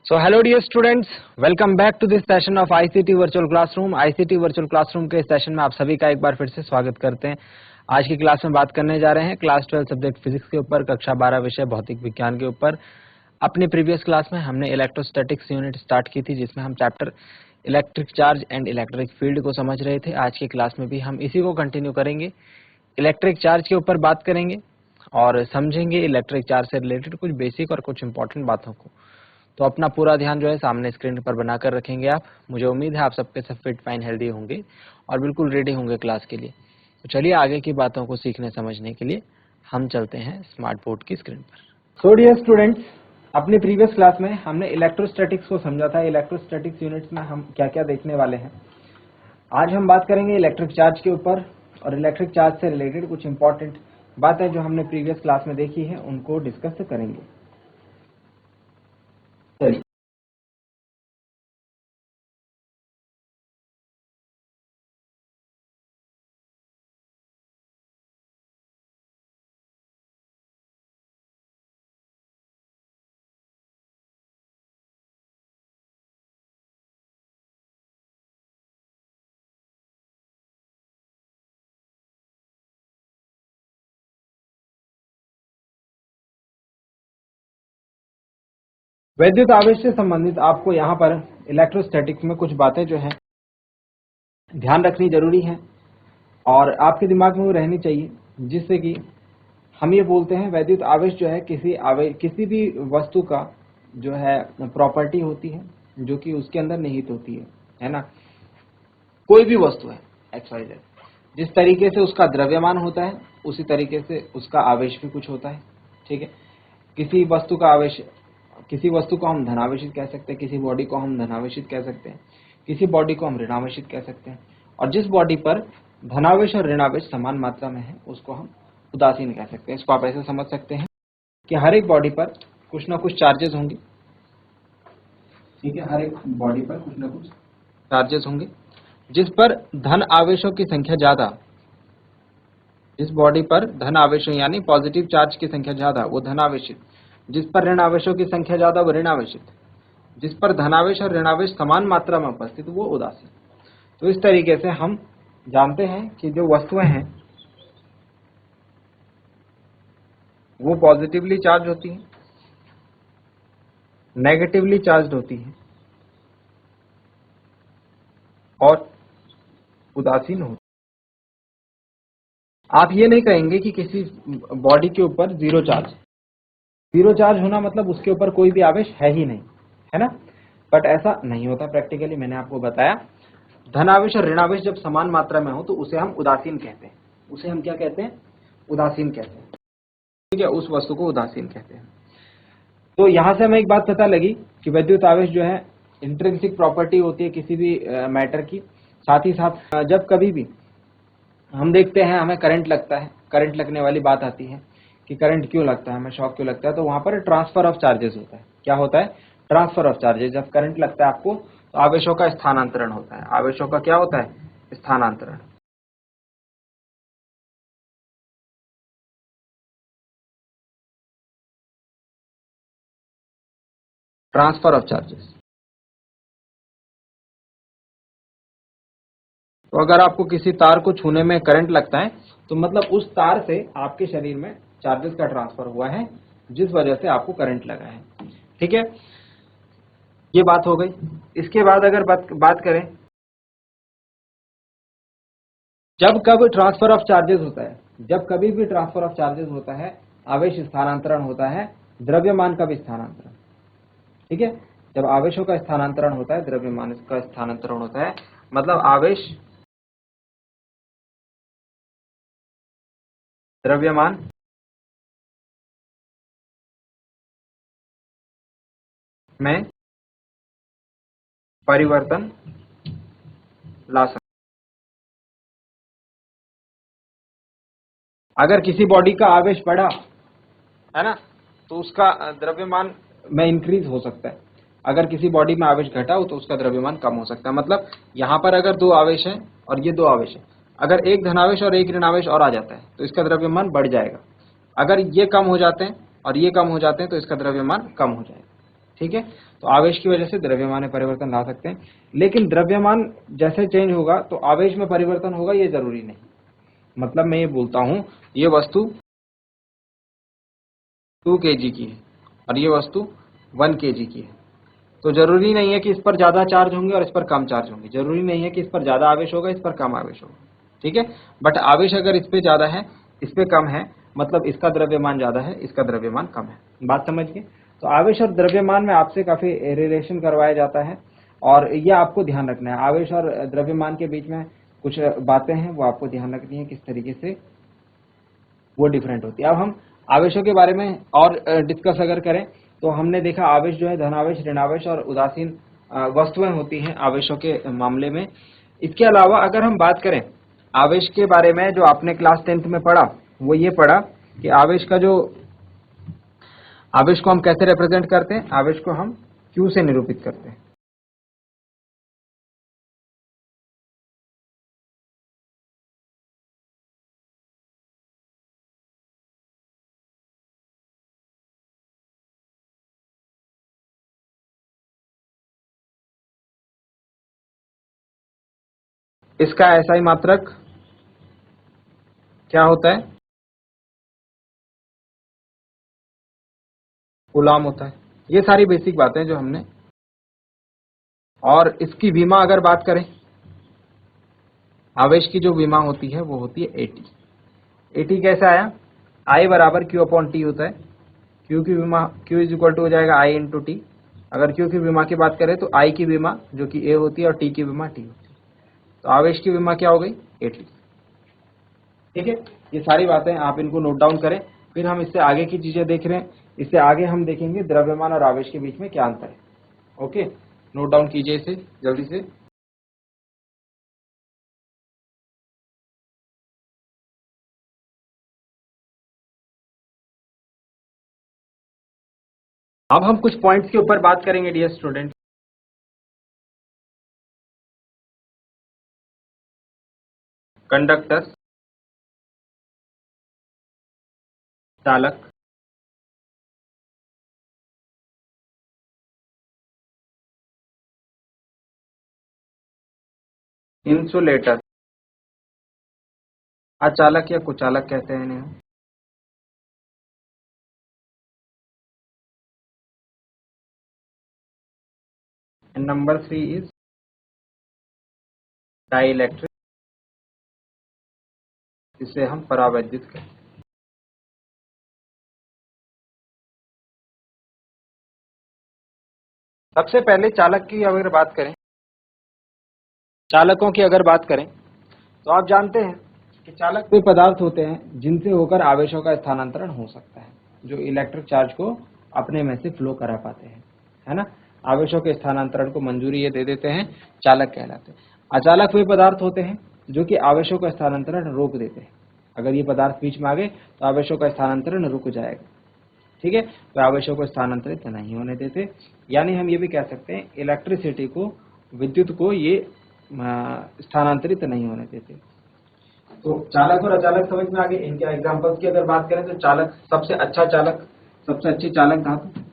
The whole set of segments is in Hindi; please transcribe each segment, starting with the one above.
So hello dear students, welcome back to this session of ICT Virtual Classroom. ICT Virtual Classroom के सेशन में आप सभी का एक बार फिर से स्वागत करते हैं। आज की क्लास में बात करने जा रहे हैं क्लास 12 सब्जेक्ट फिजिक्स के ऊपर, कक्षा 12 विषय भौतिक विज्ञान के ऊपर। अपनी प्रीवियस क्लास में हमने इलेक्ट्रोस्टैटिक्स यूनिट स्टार्ट की थी, जिसमें हम chapter electric charge and electric field को समझ रहे थे। आज की क्लास में भी हम इसी को कंटिन्यू करेंगे, इलेक्ट्रिक चार्ज के ऊपर बात करेंगे और समझेंगे इलेक्ट्रिक चार्ज से रिलेटेड कुछ बेसिक और कुछ इंपॉर्टेंट बातों को। तो अपना पूरा ध्यान जो है सामने स्क्रीन पर बनाकर रखेंगे आप। मुझे उम्मीद है आप सबके सब फिट फाइन हेल्दी होंगे और बिल्कुल रेडी होंगे क्लास के लिए। तो चलिए आगे की बातों को सीखने समझने के लिए हम चलते हैं स्मार्ट बोर्ड की स्क्रीन पर। सो डियर स्टूडेंट्स, अपनी प्रीवियस क्लास में हमने इलेक्ट्रोस्टैटिक्स को समझा था। इलेक्ट्रोस्टैटिक्स यूनिट्स में हम क्या क्या देखने वाले हैं। आज हम बात करेंगे इलेक्ट्रिक चार्ज के ऊपर और इलेक्ट्रिक चार्ज से रिलेटेड कुछ इंपॉर्टेंट बातें जो हमने प्रीवियस क्लास में देखी है उनको डिस्कस करेंगे। चलिए वैद्युत आवेश से संबंधित आपको यहाँ पर इलेक्ट्रोस्टैटिक्स में कुछ बातें जो है ध्यान रखनी जरूरी है और आपके दिमाग में वो रहनी चाहिए, जिससे कि हम ये बोलते हैं वैद्युत आवेश जो है किसी भी वस्तु का जो है प्रॉपर्टी होती है जो कि उसके अंदर निहित होती है ना। कोई भी वस्तु है XYZ, जिस तरीके से उसका द्रव्यमान होता है उसी तरीके से उसका आवेश भी कुछ होता है। ठीक है, किसी वस्तु का आवेश, किसी वस्तु को हम धनावेशित कह सकते हैं, किसी बॉडी को हम धनावेशित कह सकते हैं, किसी बॉडी को हम ऋणावेशित कह सकते हैं, और जिस बॉडी पर धनावेश और ऋणावेश समान मात्रा में है उसको हम उदासीन कह सकते हैं। इसको आप ऐसे समझ सकते हैं कि हर एक बॉडी पर कुछ ना कुछ चार्जेस होंगे। ठीक है, हर एक बॉडी पर कुछ ना कुछ चार्जेस होंगे। जिस पर धन आवेशों की संख्या ज्यादा, जिस बॉडी पर धन आवेशों यानी पॉजिटिव चार्ज की संख्या ज्यादा वो धनावेशित, जिस पर ऋण आवेशों की संख्या ज्यादा वो ऋणावेशित, जिस पर धनावेश और ऋणावेश समान मात्रा में उपस्थित वो उदासीन। तो इस तरीके से हम जानते हैं कि जो वस्तुएं हैं वो पॉजिटिवली चार्ज होती हैं, नेगेटिवली चार्ज होती हैं और उदासीन होती हैं। आप ये नहीं कहेंगे कि किसी बॉडी के ऊपर जीरो चार्ज होना मतलब उसके ऊपर कोई भी आवेश है ही नहीं, है ना। बट ऐसा नहीं होता प्रैक्टिकली। मैंने आपको बताया धनावेश और ऋणावेश जब समान मात्रा में हो तो उसे हम उदासीन कहते हैं। उसे हम क्या कहते हैं? उदासीन कहते हैं। ठीक है, उस वस्तु को उदासीन कहते हैं। तो यहां से हमें एक बात पता लगी कि वैद्युत आवेश जो है इंट्रिंसिक प्रॉपर्टी होती है किसी भी मैटर की। साथ ही साथ जब कभी भी हम देखते हैं हमें करंट लगता है, करंट लगने वाली बात आती है कि करंट क्यों लगता है, हमें शॉक क्यों लगता है, तो वहां पर ट्रांसफर ऑफ चार्जेस होता है। क्या होता है? Transfer of charges. जब करंट लगता है आपको तो आवेशों का स्थानांतरण होता है। आवेशों का क्या होता है? स्थानांतरण। Transfer of charges. तो अगर आपको किसी तार को छूने में करंट लगता है तो मतलब उस तार से आपके शरीर में चार्जेस का ट्रांसफर हुआ है, जिस वजह से आपको करंट लगा है। ठीक है, ये बात हो गई। इसके बाद अगर बात करें जब कब ट्रांसफर ऑफ चार्जेस होता है, जब कभी भी ट्रांसफर ऑफ चार्जेस होता है, आवेश स्थानांतरण होता है, द्रव्यमान का भी स्थानांतरण। ठीक है, जब आवेशों का स्थानांतरण होता है, द्रव्यमान का स्थानांतरण होता है, मतलब आवेश द्रव्यमान में परिवर्तन ला सकते। अगर किसी बॉडी का आवेश बढ़ा है ना तो उसका द्रव्यमान में इंक्रीज हो सकता है। अगर किसी बॉडी में आवेश घटा हो तो उसका द्रव्यमान कम हो सकता है। मतलब यहाँ पर अगर दो आवेश हैं और ये दो आवेश है, अगर एक धनावेश और एक ऋणावेश और आ जाता है तो इसका द्रव्यमान बढ़ जाएगा। अगर ये कम हो जाते हैं और ये कम हो जाते हैं तो इसका द्रव्यमान कम हो जाएगा। ठीक है। तो आवेश की वजह से द्रव्यमान में परिवर्तन ला सकते हैं, लेकिन द्रव्यमान जैसे चेंज होगा तो आवेश में परिवर्तन होगा, ये जरूरी नहीं। मतलब मैं ये बोलता हूं, ये वस्तु 2 kg की है और ये वस्तु 1 kg की है, तो जरूरी नहीं है कि इस पर ज्यादा चार्ज होंगे और इस पर कम चार्ज होंगे, जरूरी नहीं है कि इस पर ज्यादा आवेश होगा, इस पर कम आवेश होगा, ठीक है। बट आवेश अगर इस पे ज्यादा है, इस पे कम है, मतलब इसका द्रव्यमान ज्यादा है, इसका द्रव्यमान कम है। बात समझ गए। तो आवेश और द्रव्यमान में आपसे काफी रिलेशन करवाया जाता है, और यह आपको ध्यान रखना है। आवेश और द्रव्यमान के बीच में कुछ बातें हैं, वो आपको ध्यान रखनी है, किस तरीके से वो डिफरेंट होती है। अब हम आवेशों के बारे में और डिस्कस अगर करें, तो हमने देखा आवेश जो है धनावेश, ऋणावेश और उदासीन वस्तुएं होती हैं आवेशों के मामले में। इसके अलावा अगर हम बात करें आवेश के बारे में, जो आपने क्लास 10th में पढ़ा, वो ये पढ़ा कि आवेश को हम कैसे रिप्रेजेंट करते हैं। आवेश को हम Q से निरूपित करते हैं। इसका SI मात्रक क्या होता है? कूलॉम होता है। ये सारी बेसिक बातें जो हमने, और इसकी विमा अगर बात करें, आवेश की जो विमा होती है वो होती है AT। AT कैसे आया? I बराबर Q अपॉन T होता है। Q की विमा, Q इज इक्वल टू हो जाएगा I इंटू टी। अगर Q की विमा की बात करें तो I की विमा जो कि A होती है और T की विमा T होती है। तो आवेश की विमा क्या हो गई? AT। ठीक है। ये सारी बातें आप इनको नोट डाउन करें, फिर हम इससे आगे की चीजें देख रहे हैं। इससे आगे हम देखेंगे द्रव्यमान और आवेश के बीच में क्या अंतर है। ओके, नोट डाउन कीजिए इसे जल्दी से। अब हम कुछ पॉइंट्स के ऊपर बात करेंगे डियर स्टूडेंट। कंडक्टर, चालक, इंसुलेटर, अचालक या कुचालक कहते हैं इन्हें। एंड नंबर 3 इज डाइइलेक्ट्रिक, जिसे हम परावैद्युत कहते हैं। सबसे पहले चालक की अगर बात करें, चालकों की अगर बात करें, तो आप जानते हैं कि चालक वे पदार्थ होते हैं जिनसे होकर आवेशों का स्थानांतरण हो सकता है, जो इलेक्ट्रिक चार्ज को अपने में से फ्लो करा पाते हैं, है ना। आवेशों के स्थानांतरण को मंजूरी ये दे देते हैं, चालक कहलाते हैं। अचालक वे पदार्थ होते हैं जो कि आवेशों का स्थानांतरण रोक देते हैं। अगर ये पदार्थ बीच में आ गए तो आवेशों का स्थानांतरण रुक जाएगा, ठीक है। तो आवेशों को स्थानांतरित नहीं होने देते, यानी हम ये भी कह सकते हैं इलेक्ट्रिसिटी को, विद्युत को ये स्थानांतरित नहीं होने देते। तो चालक और अचालक समझ में आ गए। इनके एग्जांपल्स की अगर बात करें तो चालक, सबसे अच्छा चालक, सबसे अच्छी चालक धातु,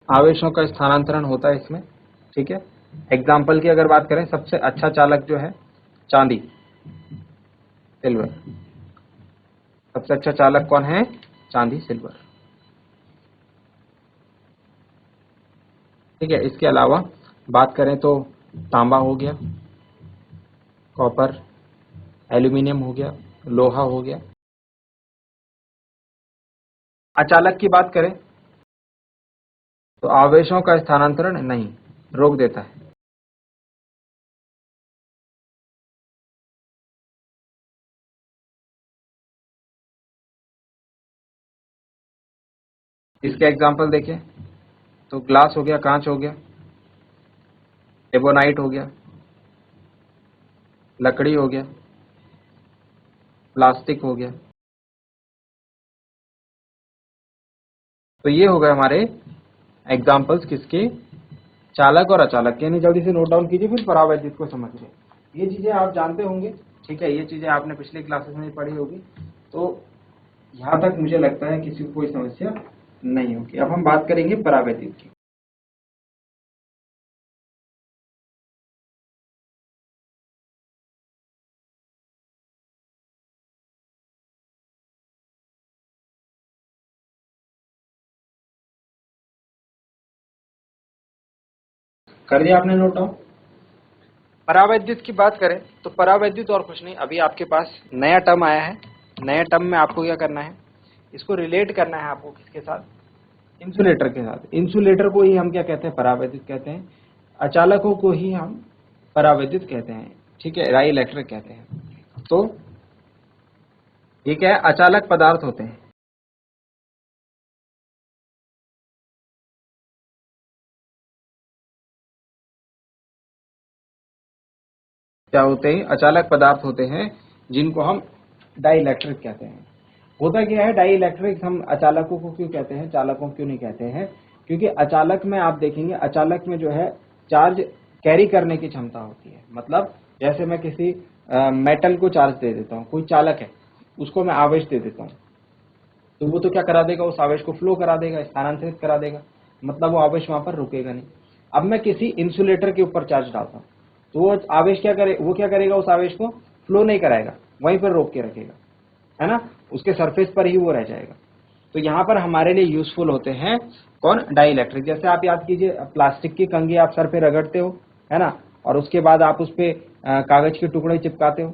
आवेशों का स्थानांतरण होता है इसमें, ठीक है। एग्जाम्पल की अगर बात करें, सबसे अच्छा चालक जो है चांदी, सिल्वर। सबसे अच्छा चालक कौन है? चांदी, सिल्वर, ठीक है। इसके अलावा बात करें तो तांबा हो गया, कॉपर, एल्यूमिनियम हो गया, लोहा हो गया। अचालक की बात करें तो आवेशों का स्थानांतरण नहीं, रोक देता है। इसके एग्जाम्पल देखें तो ग्लास हो गया, कांच हो गया, एबोनाइट हो गया, लकड़ी हो गया, प्लास्टिक हो गया, तो ये हो गए हमारे एग्जाम्पल्स किसके, चालक और अचालक के। यानी जल्दी से नोट डाउन कीजिए, फिर परावैद्युत को समझिए। ये चीजें आप जानते होंगे, ठीक है, ये चीजें आपने पिछले क्लासेस में पढ़ी होगी, तो यहाँ तक मुझे लगता है किसी को कोई समस्या नहीं होगी। अब हम बात करेंगे परावैद्युत की। कर दिया आपने नोट डाउन? परावैद्युत की बात करें तो परावैद्युत और कुछ नहीं, अभी आपके पास नया टर्म आया है। नए टर्म में आपको क्या करना है, इसको रिलेट करना है आपको किसके साथ, इंसुलेटर के साथ। इंसुलेटर को ही हम क्या कहते हैं, परावैद्युत कहते हैं। अचालकों को ही हम परावैद्युत कहते हैं, ठीक है, डाई इलेक्ट्रिक कहते हैं। तो ये क्या है, अचालक पदार्थ होते हैं। क्या होते हैं, अचालक पदार्थ होते हैं जिनको हम डाई इलेक्ट्रिक कहते हैं। होता क्या है, डाई इलेक्ट्रिक हम अचालकों को क्यों कहते हैं, चालकों क्यों नहीं कहते हैं? क्योंकि अचालक में आप देखेंगे, अचालक में जो है चार्ज कैरी करने की क्षमता होती है। मतलब जैसे मैं किसी मेटल को चार्ज दे देता हूँ, कोई चालक है, उसको मैं आवेश दे देता हूँ, तो वो तो क्या करा देगा, उस आवेश को फ्लो करा देगा, स्थानांतरित करा देगा। मतलब वो आवेश वहां पर रुकेगा नहीं। अब मैं किसी इंसुलेटर के ऊपर चार्ज डालता हूँ, तो वो आवेश क्या करे, वो क्या करेगा, उस आवेश को फ्लो नहीं कराएगा, वहीं पर रोक के रखेगा, है ना, उसके सरफेस पर ही वो रह जाएगा। तो यहाँ पर हमारे लिए यूजफुल होते हैं कौन, डाई इलेक्ट्रिक। जैसे आप याद कीजिए, प्लास्टिक की कंघी आप सर पे रगड़ते हो, है ना, और उसके बाद आप उस पे कागज के टुकड़े चिपकाते हो,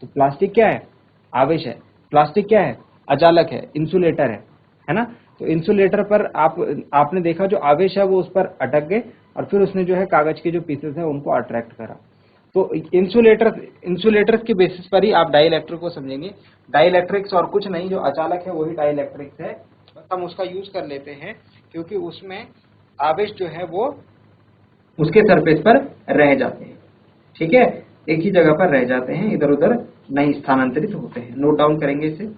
तो प्लास्टिक क्या है, आवेश है। प्लास्टिक क्या है, अचालक है, इंसुलेटर है ना। तो इंसुलेटर पर आपने देखा जो आवेश है वो उस पर अटक गए, और फिर उसने जो है कागज के जो पीसेस है उनको अट्रैक्ट करा। तो इंसुलेटर्स के बेसिस पर ही आप डाइइलेक्ट्रिक को समझेंगे। डाइइलेक्ट्रिक्स और कुछ नहीं, जो अचालक है वही डाइइलेक्ट्रिक्स है, बस हम उसका यूज कर लेते हैं क्योंकि उसमें आवेश जो है वो उसके सरफेस पर रह जाते हैं, ठीक है, एक ही जगह पर रह जाते हैं, इधर उधर नहीं स्थानांतरित होते हैं। नोट डाउन करेंगे इसे।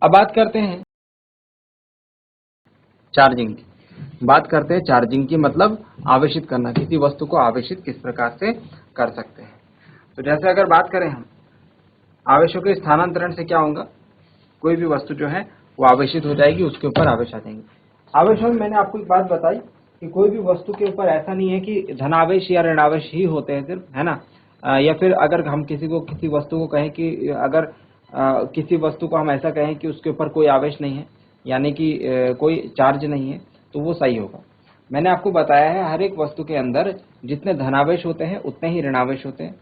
अब बात करते हैं चार्जिंग की। बात करते हैं चार्जिंग की, मतलब आवेशित करना, किसी वस्तु को आवेशित किस प्रकार से कर सकते हैं। तो जैसे अगर बात करें हम आवेशों के स्थानांतरण से क्या होगा, कोई भी वस्तु जो है वो आवेशित हो जाएगी, उसके ऊपर आवेश आ जाएंगे। आवेशों में मैंने आपको एक बात बताई कि कोई भी वस्तु के ऊपर ऐसा नहीं है कि धनावेश या ऋणावेश ही होते हैं सिर्फ, है ना। या फिर अगर हम किसी वस्तु को कहें कि अगर किसी वस्तु को हम ऐसा कहें कि उसके ऊपर कोई आवेश नहीं है, यानी कि कोई चार्ज नहीं है, तो वो सही होगा। मैंने आपको बताया है हर एक वस्तु के अंदर जितने धनावेश होते हैं उतने ही ऋणावेश होते हैं,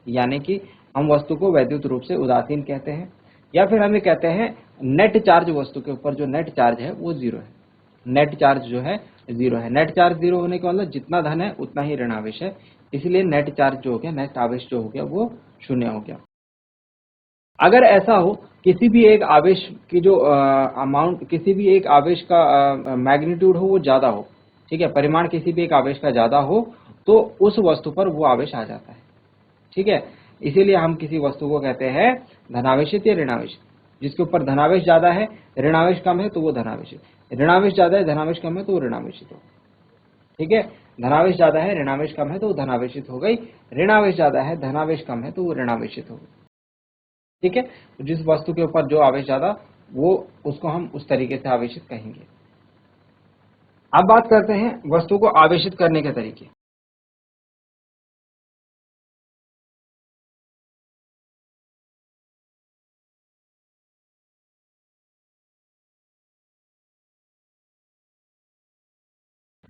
यानी कि हम वस्तु को वैद्युत रूप से उदासीन कहते हैं, या फिर हमें कहते हैं नेट चार्ज, वस्तु के ऊपर जो नेट चार्ज है वो जीरो है। नेट चार्ज जो है जीरो है। नेट चार्ज जीरो होने का मतलब जितना धन है उतना ही ऋणावेश है, इसलिए नेट चार्ज जो हो गया, नेट आवेश जो हो गया वो शून्य हो गया। अगर ऐसा हो किसी भी एक आवेश की जो अमाउंट, किसी भी एक आवेश का मैग्नीट्यूड हो वो ज्यादा हो, ठीक है, परिमाण किसी भी एक आवेश का ज्यादा हो, तो उस वस्तु पर वो आवेश आ जाता है, ठीक है। इसीलिए हम किसी वस्तु को कहते हैं धनावेशित या ऋणावेशित। जिसके ऊपर धनावेश ज्यादा है, ऋणावेश कम है, तो वो धनावेशित। ऋणावेश ज्यादा है, धनावेश कम है, तो वो ऋणावेशित हो, ठीक है। धनावेश ज्यादा है, ऋणावेश कम है, तो वो धनावेशित हो गई। ऋणावेश ज्यादा है, धनावेश कम है, तो वो ऋणावेशित हो गई, ठीक है। तो जिस वस्तु के ऊपर जो आवेश ज्यादा, वो उसको हम उस तरीके से आवेशित कहेंगे। अब बात करते हैं वस्तु को आवेशित करने के तरीके।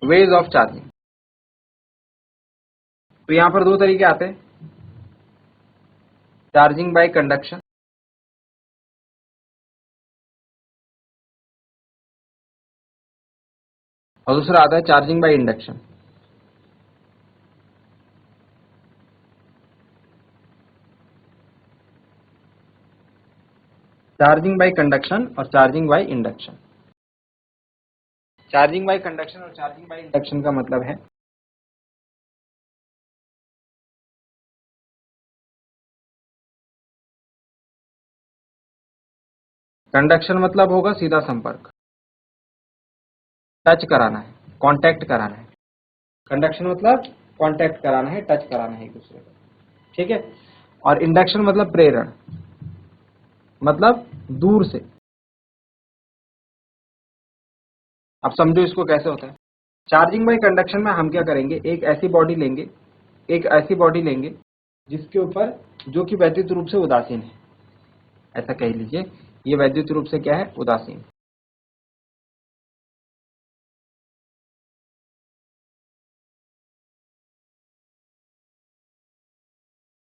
Ways of charging. तो यहां पर दो तरीके आते हैं, चार्जिंग बाय कंडक्शन और दूसरा आता है charging by induction. Charging by conduction और charging by induction. Charging by conduction और चार्जिंग बाय इंडक्शन का मतलब है कंडक्शन मतलब होगा सीधा संपर्क, टच कराना है, कांटेक्ट कराना है। कंडक्शन मतलब कांटेक्ट कराना है, टच कराना है एक दूसरे को, ठीक है। और इंडक्शन मतलब प्रेरण, मतलब दूर से। अब समझो इसको कैसे होता है। चार्जिंग बाय कंडक्शन में हम क्या करेंगे, एक ऐसी बॉडी लेंगे, एक ऐसी बॉडी लेंगे जिसके ऊपर, जो कि वैद्युत रूप से उदासीन है, ऐसा कह लीजिए, ये वैद्युत रूप से क्या है, उदासीन।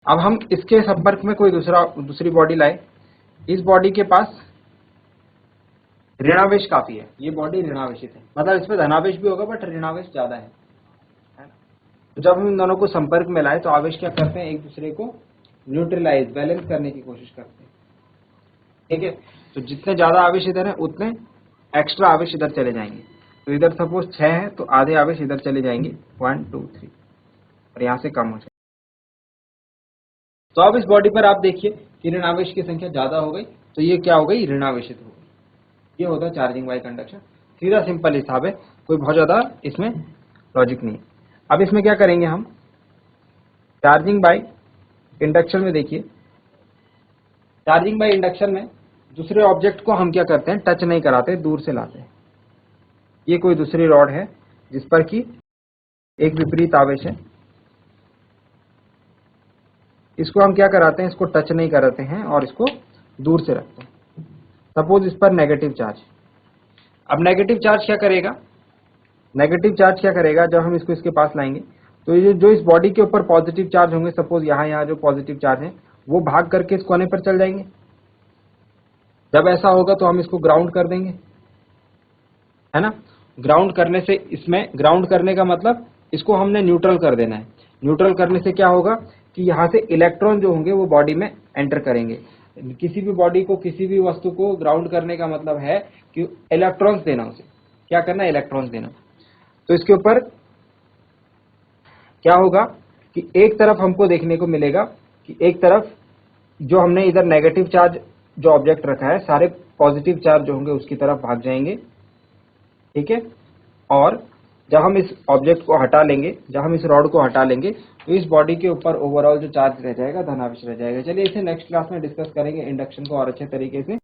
अब हम इसके संपर्क में कोई दूसरी बॉडी लाए, इस बॉडी के पास ऋणावेश काफी है, ये बॉडी ऋणावेशित है, मतलब इसमें धनावेश भी होगा बट ऋणावेश ज्यादा है ना? तो जब हम इन दोनों को संपर्क में लाए तो आवेश क्या करते हैं, एक दूसरे को न्यूट्रलाइज, बैलेंस करने की कोशिश करते हैं, ठीक है। तो जितने ज्यादा आवेश इधर है उतने एक्स्ट्रा आवेश इधर चले जाएंगे। तो इधर सपोज 6 है तो आधे आवेश इधर चले जाएंगे, 1 2 3, और यहाँ से कम हो जाए। तो अब इस बॉडी पर आप देखिए कि ऋणावेश की संख्या ज्यादा हो गई, तो ये क्या हो गई, ऋणावेशित हो गई। ये होता है चार्जिंग बाय कंडक्शन। सीधा सिंपल हिसाब है, कोई बहुत ज्यादा इसमें लॉजिक नहीं है। अब इसमें क्या करेंगे हम, चार्जिंग बाय इंडक्शन में देखिए, चार्जिंग बाय इंडक्शन में दूसरे ऑब्जेक्ट को हम क्या करते हैं, टच नहीं कराते, दूर से लाते हैं। ये कोई दूसरी रॉड है जिस पर कि एक विपरीत आवेश है, इसको हम क्या कराते हैं, इसको टच नहीं कराते हैं और इसको दूर से रखते हैं। सपोज इस पर नेगेटिव चार्ज। अब नेगेटिव चार्ज क्या करेगा, नेगेटिव चार्ज क्या करेगा, जब हम इसको इसके पास लाएंगे तो ये जो इस बॉडी के ऊपर पॉजिटिव चार्ज होंगे, सपोज यहाँ जो पॉजिटिव चार्ज है वो भाग करके इस कोने पर चल जाएंगे। जब ऐसा होगा तो हम इसको ग्राउंड कर देंगे, है ना। ग्राउंड करने से, इसमें ग्राउंड करने का मतलब इसको हमने न्यूट्रल कर देना है। न्यूट्रल करने से क्या होगा कि यहाँ से इलेक्ट्रॉन जो होंगे वो बॉडी में एंटर करेंगे। किसी भी बॉडी को, किसी भी वस्तु को ग्राउंड करने का मतलब है कि इलेक्ट्रॉन्स देना, उसे क्या करना है, इलेक्ट्रॉन्स देना। तो इसके ऊपर क्या होगा कि एक तरफ हमको देखने को मिलेगा कि एक तरफ जो हमने इधर नेगेटिव चार्ज जो ऑब्जेक्ट रखा है, सारे पॉजिटिव चार्ज जो होंगे उसकी तरफ भाग जाएंगे, ठीक है। और जब हम इस ऑब्जेक्ट को हटा लेंगे, जब हम इस रॉड को हटा लेंगे तो इस बॉडी के ऊपर ओवरऑल जो चार्ज रह जाएगा, धनावेश रह जाएगा। चलिए इसे नेक्स्ट क्लास में डिस्कस करेंगे, इंडक्शन को और अच्छे तरीके से।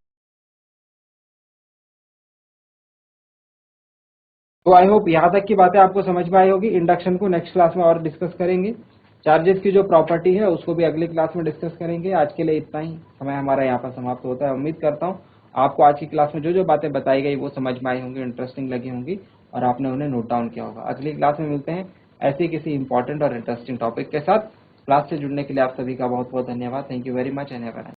तो आई होप यहाँ तक की बातें आपको समझ में आई होगी। इंडक्शन को नेक्स्ट क्लास में और डिस्कस करेंगे। चार्जेस की जो प्रॉपर्टी है उसको भी अगली क्लास में डिस्कस करेंगे। आज के लिए इतना ही, समय हमारा यहाँ पर समाप्त होता है। उम्मीद करता हूँ आपको आज की क्लास में जो जो बातें बताई गई वो समझ में आई होंगी, इंटरेस्टिंग लगी होंगी और आपने उन्हें नोट डाउन किया होगा। अगली क्लास में मिलते हैं ऐसे किसी इंपॉर्टेंट और इंटरेस्टिंग टॉपिक के साथ। क्लास से जुड़ने के लिए आप सभी का बहुत बहुत धन्यवाद। Thank you very much and have a nice day.